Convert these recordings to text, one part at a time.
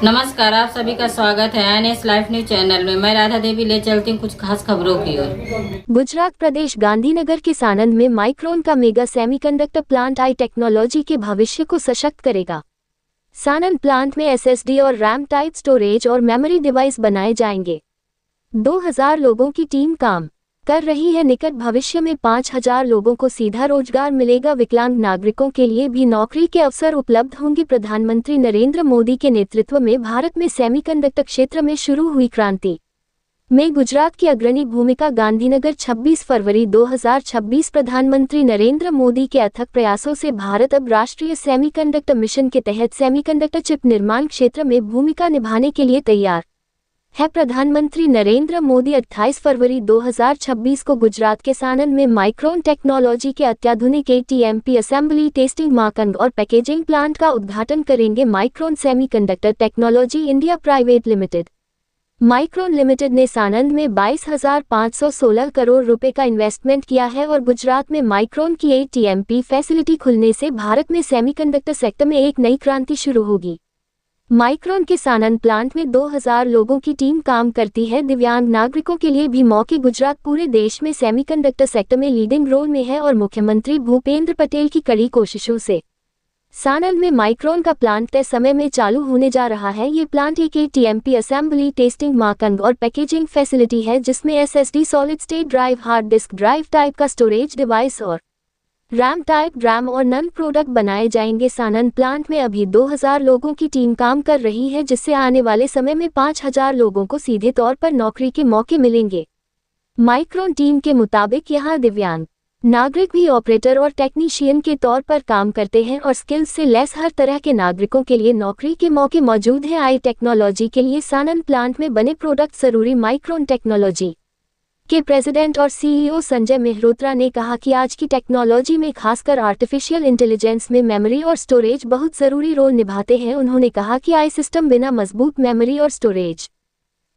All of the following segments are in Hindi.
नमस्कार, आप सभी का स्वागत है एनएस लाइफ न्यूज चैनल में। मैं राधा देवी ले चलती हूँ कुछ खास खबरों की ओर। गुजरात प्रदेश गांधीनगर के सानंद में माइक्रोन का mega semiconductor plant I technology के भविष्य को सशक्त करेगा। सानंद प्लांट में एसएसडी और रैम टाइप स्टोरेज और मेमोरी डिवाइस बनाए जाएंगे। 2000 लोगों की टीम काम कर रही है। निकट भविष्य में 5000 लोगों को सीधा रोजगार मिलेगा। विकलांग नागरिकों के लिए भी नौकरी के अवसर उपलब्ध होंगे। प्रधानमंत्री नरेंद्र मोदी के नेतृत्व में भारत में सेमीकंडक्टर क्षेत्र में शुरू हुई क्रांति में गुजरात की अग्रणी भूमिका। गांधीनगर 26 फरवरी 2026। प्रधानमंत्री नरेंद्र मोदी के अथक प्रयासों से भारत अब राष्ट्रीय सेमीकंडक्टर मिशन के तहत सेमीकंडक्टर चिप निर्माण क्षेत्र में भूमिका निभाने के लिए तैयार है। प्रधानमंत्री नरेंद्र मोदी 28 फरवरी 2026 को गुजरात के सानंद में माइक्रोन टेक्नोलॉजी के अत्याधुनिक एटीएमपी असेंबली, टेस्टिंग, मार्किंग और पैकेजिंग प्लांट का उद्घाटन करेंगे। Micron semiconductor technology India private limited micron limited ने सानंद में 22,516 करोड़ रुपए का इन्वेस्टमेंट किया है और गुजरात में माइक्रोन की एटीएमपी फैसिलिटी खुलने से भारत में सेमीकंडक्टर सेक्टर में एक नई क्रांति शुरू होगी। माइक्रोन के सानंद प्लांट में 2000 लोगों की टीम काम करती है। दिव्यांग नागरिकों के लिए भी मौके। गुजरात पूरे देश में सेमीकंडक्टर सेक्टर में लीडिंग रोल में है और मुख्यमंत्री भूपेंद्र पटेल की कड़ी कोशिशों से सानंद में माइक्रोन का प्लांट तय समय में चालू होने जा रहा है। ये प्लांट एक एटीएमपी असेंबली, टेस्टिंग, मार्किंग और पैकेजिंग फैसिलिटी है जिसमें SSD, solid state drive, hard disk drive type का स्टोरेज डिवाइस और रैम टाइप रैम और नन प्रोडक्ट बनाए जाएंगे। सानंद प्लांट में अभी 2000 लोगों की टीम काम कर रही है जिससे आने वाले समय में 5000 लोगों को सीधे तौर पर नौकरी के मौके मिलेंगे। माइक्रोन टीम के मुताबिक यहां दिव्यांग नागरिक भी ऑपरेटर और टेक्नीशियन के तौर पर काम करते हैं और स्किल्स से लेस हर तरह के नागरिकों के लिए नौकरी के मौके मौजूद हैं। आई टेक्नोलॉजी के लिए सानंद प्लांट में बने प्रोडक्ट जरूरी। माइक्रोन टेक्नोलॉजी के प्रेसिडेंट और सीईओ संजय मेहरोत्रा ने कहा कि आज की टेक्नोलॉजी में खासकर आर्टिफिशियल इंटेलिजेंस में मेमोरी और स्टोरेज बहुत जरूरी रोल निभाते हैं। उन्होंने कहा कि आई सिस्टम बिना मजबूत मेमोरी और स्टोरेज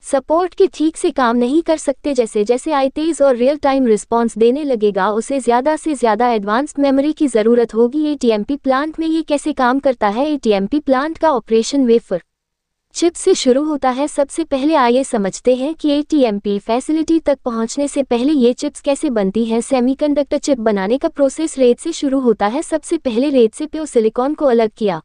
सपोर्ट के ठीक से काम नहीं कर सकते। जैसे जैसे आई तेज और रियल टाइम रिस्पॉन्स देने लगेगा उसे ज़्यादा से ज़्यादा एडवांस्ड मेमोरी की ज़रूरत होगी। एटीएमपी प्लांट में ये कैसे काम करता है? एटीएमपी प्लांट का ऑपरेशन वेफर चिप से शुरू होता है। सबसे पहले आइए समझते हैं कि एटीएमपी फैसिलिटी तक पहुंचने से पहले ये चिप्स कैसे बनती हैं। सेमीकंडक्टर चिप बनाने का प्रोसेस रेत से शुरू होता है। सबसे पहले रेत से प्योर सिलिकॉन को अलग किया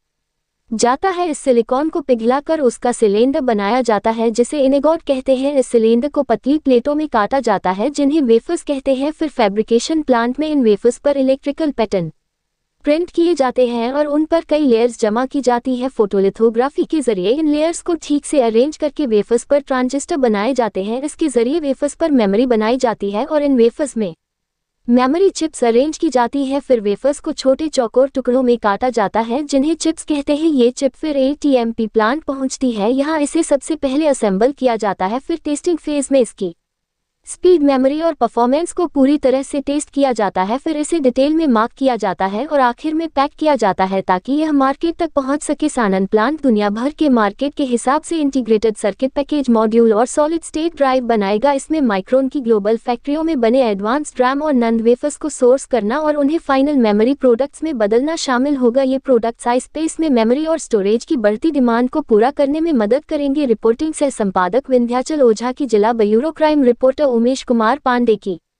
जाता है। इस सिलिकॉन को पिघलाकर उसका सिलेंडर बनाया जाता है जिसे इनेगोट कहते हैं। इस सिलेंडर को पतली प्लेटों में काटा जाता है जिन्हें वेफर्स कहते हैं। फिर फैब्रिकेशन प्लांट में इन वेफर्स पर इलेक्ट्रिकल पैटर्न प्रिंट किए जाते हैं और उन पर कई लेयर्स जमा की जाती है। फोटोलिथोग्राफी के जरिए इन लेयर्स को ठीक से अरेंज करके वेफर्स पर ट्रांजिस्टर बनाए जाते हैं। इसके जरिए वेफर्स पर मेमोरी बनाई जाती है और इन वेफर्स में मेमोरी चिप्स अरेंज की जाती है। फिर वेफर्स को छोटे चौकोर टुकड़ों में काटा जाता है जिन्हें चिप्स कहते हैं। ये चिप फिर एटीएमपी प्लांट पहुंचती है। यहाँ इसे सबसे पहले असेंबल किया जाता है। फिर टेस्टिंग फेज में इसकी स्पीड, मेमोरी और परफॉर्मेंस को पूरी तरह से टेस्ट किया जाता है। फिर इसे डिटेल में मार्क किया जाता है और आखिर में पैक किया जाता है ताकि यह मार्केट तक पहुंच सके। सानंद प्लांट दुनिया भर के मार्केट के हिसाब से इंटीग्रेटेड सर्किट, पैकेज, मॉड्यूल और सॉलिड स्टेट ड्राइव बनाएगा। इसमें माइक्रोन की ग्लोबल फैक्ट्रियों में बने एडवांस्ड रैम और नंद वेफर्स को सोर्स करना और उन्हें फाइनल मेमोरी प्रोडक्ट्स में बदलना शामिल होगा। ये प्रोडक्ट्स आई स्पेस में मेमोरी और स्टोरेज की बढ़ती डिमांड को पूरा करने में मदद करेंगे। रिपोर्टिंग से संपादक विंध्याचल ओझा की, जिला bureau crime reporter Umesh Kumar Pandey की।